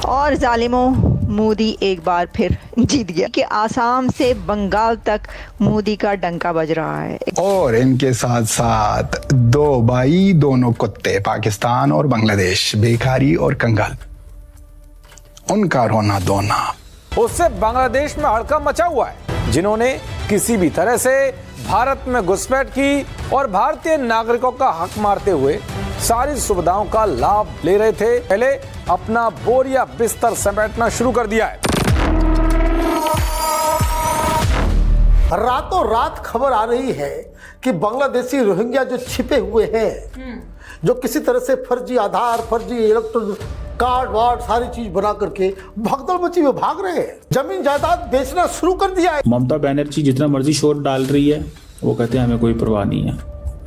और जालिमों, मोदी एक बार फिर जीत गया कि आसाम से बंगाल तक मोदी का डंका बज रहा है। और इनके साथ साथ दो भाई, दोनों कुत्ते, पाकिस्तान और बांग्लादेश, भिखारी और कंगाल, उनका रोना धोना। उससे बांग्लादेश में हड़कंप मचा हुआ है। जिन्होंने किसी भी तरह से भारत में घुसपैठ की और भारतीय नागरिकों का हक मारते हुए सारी सुविधाओं का लाभ ले रहे थे, पहले अपना बोरिया बिस्तर समेटना शुरू कर दिया है। रातों रात खबर आ रही है कि बांग्लादेशी रोहिंग्या जो छिपे हुए हैं, जो किसी तरह से फर्जी आधार, फर्जी इलेक्ट्रॉनिक कार्ड वार्ड सारी चीज बना करके भगदड़ मची हुए भाग रहे हैं, जमीन जायदाद बेचना शुरू कर दिया है। ममता बनर्जी जितना मर्जी शोर डाल रही है, वो कहते हैं हमें कोई परवाह नहीं है,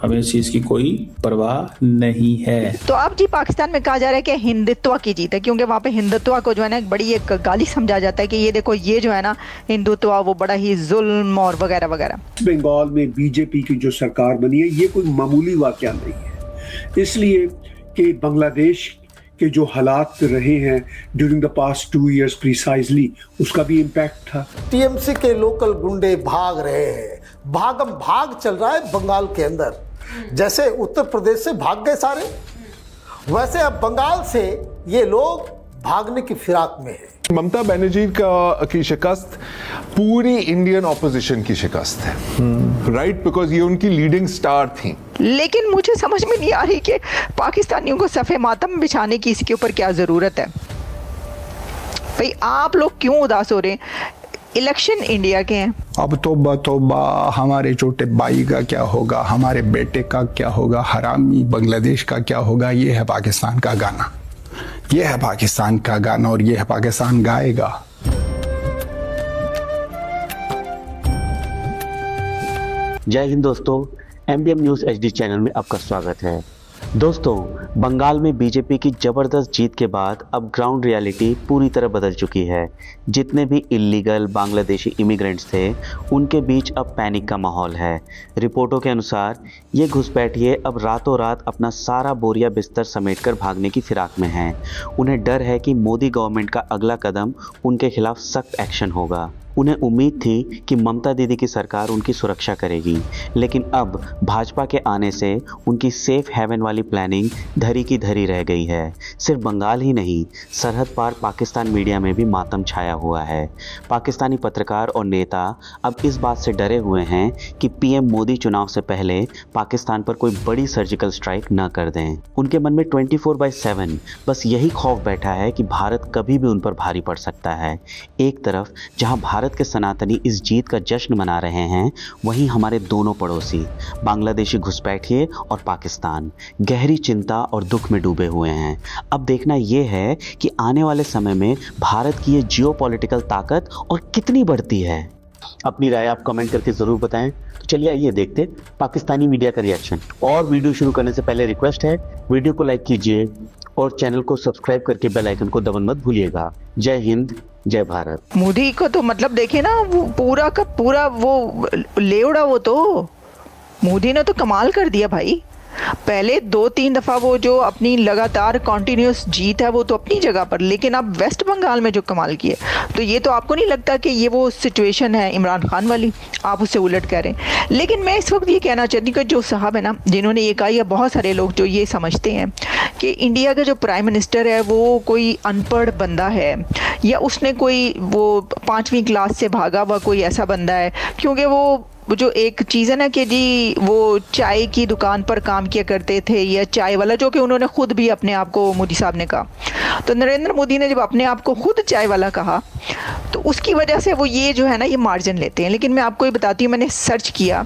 हमें इस चीज की कोई परवाह नहीं है। तो अब जी पाकिस्तान में कहा जा रहा है कि हिंदुत्व की जीत है, क्योंकि वहाँ पे हिंदुत्व को जो है ना एक बड़ी एक गाली समझा जाता है कि ये देखो ये जो है ना हिंदुत्व वो बड़ा ही जुल्म और वगैरह वगैरह। बंगाल में बीजेपी की जो सरकार बनी है ये कोई मामूली वाकया नहीं है, इसलिए कि बांग्लादेश के जो हालात रहे हैं during the past 2 years precisely, उसका भी इम्पैक्ट था। टीएमसी के लोकल गुंडे भाग रहे हैं, भागम भाग चल रहा है बंगाल के अंदर। जैसे उत्तर प्रदेश से भाग गए सारे, वैसे अब बंगाल से ये लोग भागने की फिराक में है। ममता बनर्जी की शिकस्त पूरी इंडियन ऑपोजिशन की शिकस्त है, राइट, बिकॉज ये उनकी लीडिंग स्टार थी। लेकिन मुझे समझ में नहीं आ रही कि पाकिस्तानियों को सफ़े मातम बिछाने की इसके ऊपर क्या ज़रूरत है। भाई आप लोग क्यों उदास हो रहे हैं? इलेक्शन इंडिया के हैं। अब तौबा तौबा, हमारे छोटे भाई का क्या होगा, हमारे बेटे का क्या होगा, हरामी बांग्लादेश का क्या होगा। ये है पाकिस्तान का गाना, ये है पाकिस्तान का गाना और ये है पाकिस्तान गाएगा। जय हिंद दोस्तों, MDM न्यूज़ HD चैनल में आपका स्वागत है। दोस्तों, बंगाल में बीजेपी की ज़बरदस्त जीत के बाद अब ग्राउंड रियलिटी पूरी तरह बदल चुकी है। जितने भी इल्लीगल बांग्लादेशी इमिग्रेंट्स थे उनके बीच अब पैनिक का माहौल है। रिपोर्टों के अनुसार ये घुसपैठिए अब रातों रात अपना सारा बोरिया बिस्तर समेटकर भागने की फिराक में हैं। उन्हें डर है कि मोदी गवर्नमेंट का अगला कदम उनके खिलाफ सख्त एक्शन होगा। उन्हें उम्मीद थी कि ममता दीदी की सरकार उनकी सुरक्षा करेगी, लेकिन अब भाजपा के आने से उनकी सेफ हेवन वाली प्लानिंग धरी की धरी रह गई है। सिर्फ बंगाल ही नहीं, सरहद पार पाकिस्तान मीडिया में भी मातम छाया हुआ है। पाकिस्तानी पत्रकार और नेता अब इस बात से डरे हुए हैं कि PM मोदी चुनाव से पहले पाकिस्तान पर कोई बड़ी सर्जिकल स्ट्राइक न कर दें। उनके मन में 24/7 बस यही खौफ बैठा है कि भारत कभी भी उन पर भारी पड़ सकता है। एक तरफ जहां भारत के सनातनी इस जीत का जश्न मना रहे हैं, वहीं हमारे दोनों पड़ोसी बांग्लादेशी घुसपैठिए और पाकिस्तान गहरी चिंता और दुख में डूबे हुए हैं। अब देखना यह है कि आने वाले समय में भारत की ये जियोपॉलिटिकल ताकत और कितनी बढ़ती है। अपनी राय आप कमेंट करके जरूर बताएं। तो चलिए आइए देखते पाकिस्तानी मीडिया का रिएक्शन। और वीडियो शुरू करने से पहले रिक्वेस्ट है, वीडियो को लाइक कीजिए और चैनल को सब्सक्राइब करके बेल आइकन को दबाना मत भूलिएगा। जय हिंद, जय भारत। मोदी को तो मतलब देखे ना, वो पूरा का पूरा वो ले उड़ा। वो तो मोदी ने तो कमाल कर दिया भाई। पहले 2-3 दफ़ा वो जो अपनी लगातार कॉन्टिन्यूस जीत है वो तो अपनी जगह पर, लेकिन अब वेस्ट बंगाल में जो कमाल किए, तो ये तो आपको नहीं लगता कि ये वो सिचुएशन है इमरान खान वाली? आप उससे उलट कह रहे हैं। लेकिन मैं इस वक्त ये कहना चाहती हूँ कि जो साहब है ना जिन्होंने ये कहा, या बहुत सारे लोग जो ये समझते हैं कि इंडिया का जो प्राइम मिनिस्टर है वो कोई अनपढ़ बंदा है, या उसने कोई वो 5वीं क्लास से भागा हुआ कोई ऐसा बंदा है, क्योंकि वो जो एक चीज़ है ना कि जी वो चाय की दुकान पर काम किया करते थे, या चाय वाला, जो कि उन्होंने खुद भी अपने आप को, मोदी साहब ने कहा। तो नरेंद्र मोदी ने जब अपने आप को खुद चाय वाला कहा, तो उसकी वजह से वो ये जो है ना ये मार्जिन लेते हैं। लेकिन मैं आपको ये बताती हूँ, मैंने सर्च किया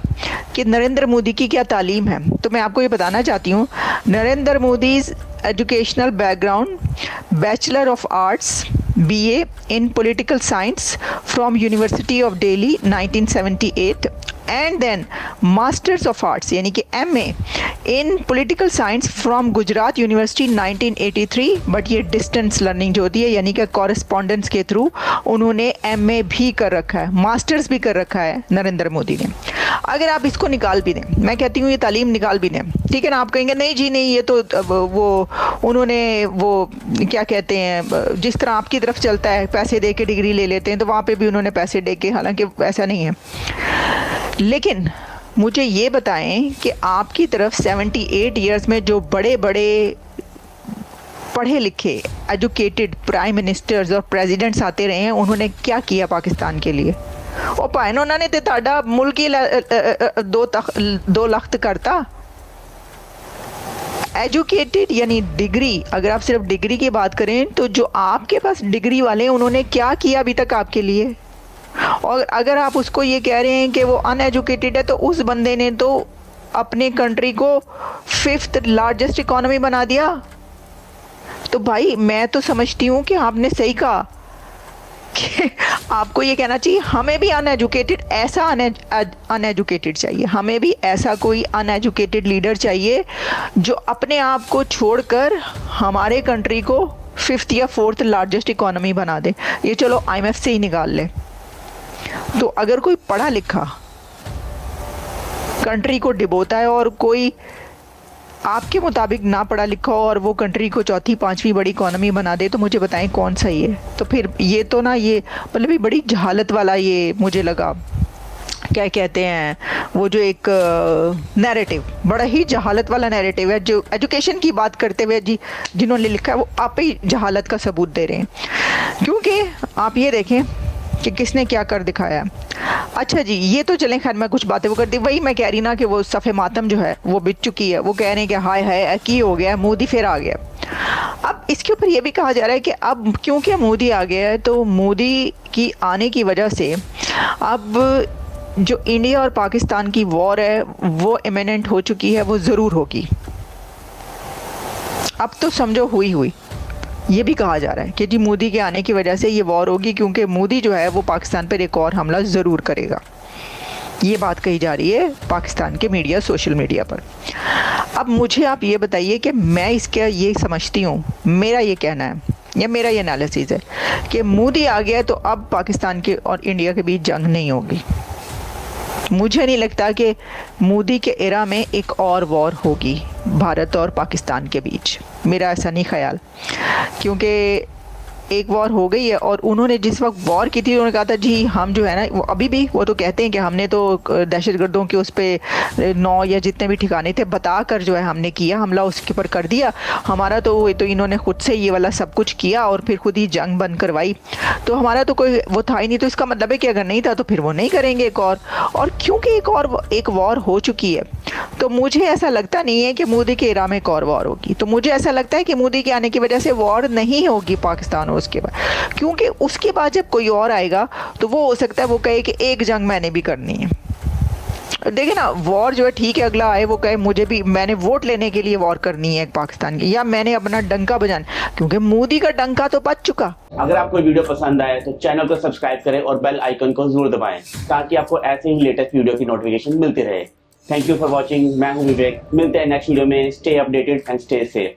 कि नरेंद्र मोदी की क्या तालीम है, तो मैं आपको ये बताना चाहती हूँ। Narendra Modi's educational background, bachelor of arts BA in Political Science from University of Delhi 1978, and then masters of arts यानी कि MA in political science from Gujarat university 1983, but ये डिस्टेंस लर्निंग जो होती है यानी कि कॉरेस्पॉन्डेंस के थ्रू उन्होंने MA भी कर रखा है, मास्टर्स भी कर रखा है नरेंद्र मोदी ने। अगर आप इसको निकाल भी दें, मैं कहती हूँ ये तालीम निकाल भी दें, ठीक है ना, आप कहेंगे नहीं जी नहीं, ये तो वो उन्होंने वो क्या कहते हैं जिस तरह आपकी तरफ चलता है पैसे दे के डिग्री ले लेते हैं, तो वहाँ पे भी उन्होंने पैसे दे के, हालांकि ऐसा नहीं है। लेकिन मुझे ये बताएं कि आपकी तरफ 78 इयर्स में जो बड़े बड़े पढ़े लिखे एजुकेटेड प्राइम मिनिस्टर्स और प्रेसिडेंट्स आते रहे हैं, उन्होंने क्या किया पाकिस्तान के लिए? और भाईन उन्होंने तो ताड़ा मुल्क ही 2 लाख करता। एजुकेटेड यानी डिग्री, अगर आप सिर्फ डिग्री की बात करें तो जो आपके पास डिग्री वाले हैं उन्होंने क्या किया अभी तक आपके लिए? और अगर आप उसको ये कह रहे हैं कि वो अनएजुकेटेड है, तो उस बंदे ने तो अपने कंट्री को 5th लार्जेस्ट इकोनॉमी बना दिया। तो भाई मैं तो समझती हूँ कि आपने सही कहा कि आपको ये कहना चाहिए हमें भी अनएजुकेटेड, ऐसा अनएजुकेटेड चाहिए, हमें भी ऐसा कोई अनएजुकेटेड लीडर चाहिए जो अपने आप को छोड़कर हमारे कंट्री को 5th या 4th लार्जेस्ट इकोनॉमी बना दे। ये चलो IMF से ही निकाल ले। तो अगर कोई पढ़ा लिखा कंट्री को डिबोता है और कोई आपके मुताबिक ना पढ़ा लिखा हो और वो कंट्री को 4th 5वीं बड़ी इकोनॉमी बना दे, तो मुझे बताएं कौन सही है? तो फिर ये तो ना, ये मतलब भी बड़ी जहालत वाला ये मुझे लगा, क्या कहते हैं वो जो एक नैरेटिव, बड़ा ही जहालत वाला नैरेटिव है जो एजुकेशन की बात करते हुए जी जिन्होंने लिखा है वो आप ही जहालत का सबूत दे रहे हैं। क्योंकि आप ये देखें कि किसने क्या कर दिखाया। अच्छा जी, ये तो चलें, खैर मैं कुछ बातें वो कर दी, वही मैं कह रही ना कि वो सफ़े मातम जो है वो बिक चुकी है। वो कह रहे हैं कि हाय हाय की हो गया, मोदी फिर आ गया। अब इसके ऊपर ये भी कहा जा रहा है कि अब क्योंकि मोदी आ गया है तो मोदी की आने की वजह से अब जो इंडिया और पाकिस्तान की वॉर है वो इमिनेंट हो चुकी है, वो ज़रूर होगी। अब तो समझो हुई ये भी कहा जा रहा है कि जी मोदी के आने की वजह से ये वॉर होगी, क्योंकि मोदी जो है वो पाकिस्तान पर एक और हमला ज़रूर करेगा। ये बात कही जा रही है पाकिस्तान के मीडिया, सोशल मीडिया पर। अब मुझे आप ये बताइए कि मैं इसका ये समझती हूँ, मेरा ये कहना है या मेरा ये एनालिसिस है कि मोदी आ गया तो अब पाकिस्तान के और इंडिया के बीच जंग नहीं होगी। मुझे नहीं लगता कि मोदी के एरा में एक और वॉर होगी भारत और पाकिस्तान के बीच, मेरा ऐसा नहीं ख्याल। क्योंकि एक वॉर हो गई है और उन्होंने जिस वक्त वॉर की थी उन्होंने कहा था जी हम जो है ना, वो अभी भी वो तो कहते हैं कि हमने तो दहशतगर्दों के उस पर 9 या जितने भी ठिकाने थे बताकर जो है हमने किया हमला, उसके ऊपर कर दिया। हमारा तो इन्होंने खुद से ये वाला सब कुछ किया और फिर खुद ही जंग बंद करवाई, तो हमारा तो कोई वो था ही नहीं। तो इसका मतलब है कि अगर नहीं था तो फिर वो नहीं करेंगे एक और क्योंकि एक वॉर हो चुकी है तो मुझे ऐसा लगता नहीं है कि मोदी के एरा में एक और वॉर होगी। तो मुझे ऐसा लगता है कि मोदी के आने की वजह से वॉर नहीं होगी पाकिस्तान उसके बाद, क्योंकि उसके बाद जब कोई और आएगा तो वो हो सकता है वो कहे कि एक जंग मैंने भी करनी है। देखिए ना, वॉर जो है ठीक है, अगला आए वो कहे मुझे भी, मैंने वोट लेने के लिए वॉर करनी है पाकिस्तान की, या मैंने अपना डंका बजाना, क्योंकि मोदी का डंका तो बज चुका। अगर आपको वीडियो पसंद आए तो चैनल को सब्सक्राइब करें और बेल आइकन को जरूर दबाएं ताकि आपको ऐसे ही लेटेस्ट वीडियो की नोटिफिकेशन मिलती रहे। Thank you for watching. मैं हूं विवेक, मिलते हैं नेक्स्ट वीडियो में। Stay updated and stay safe.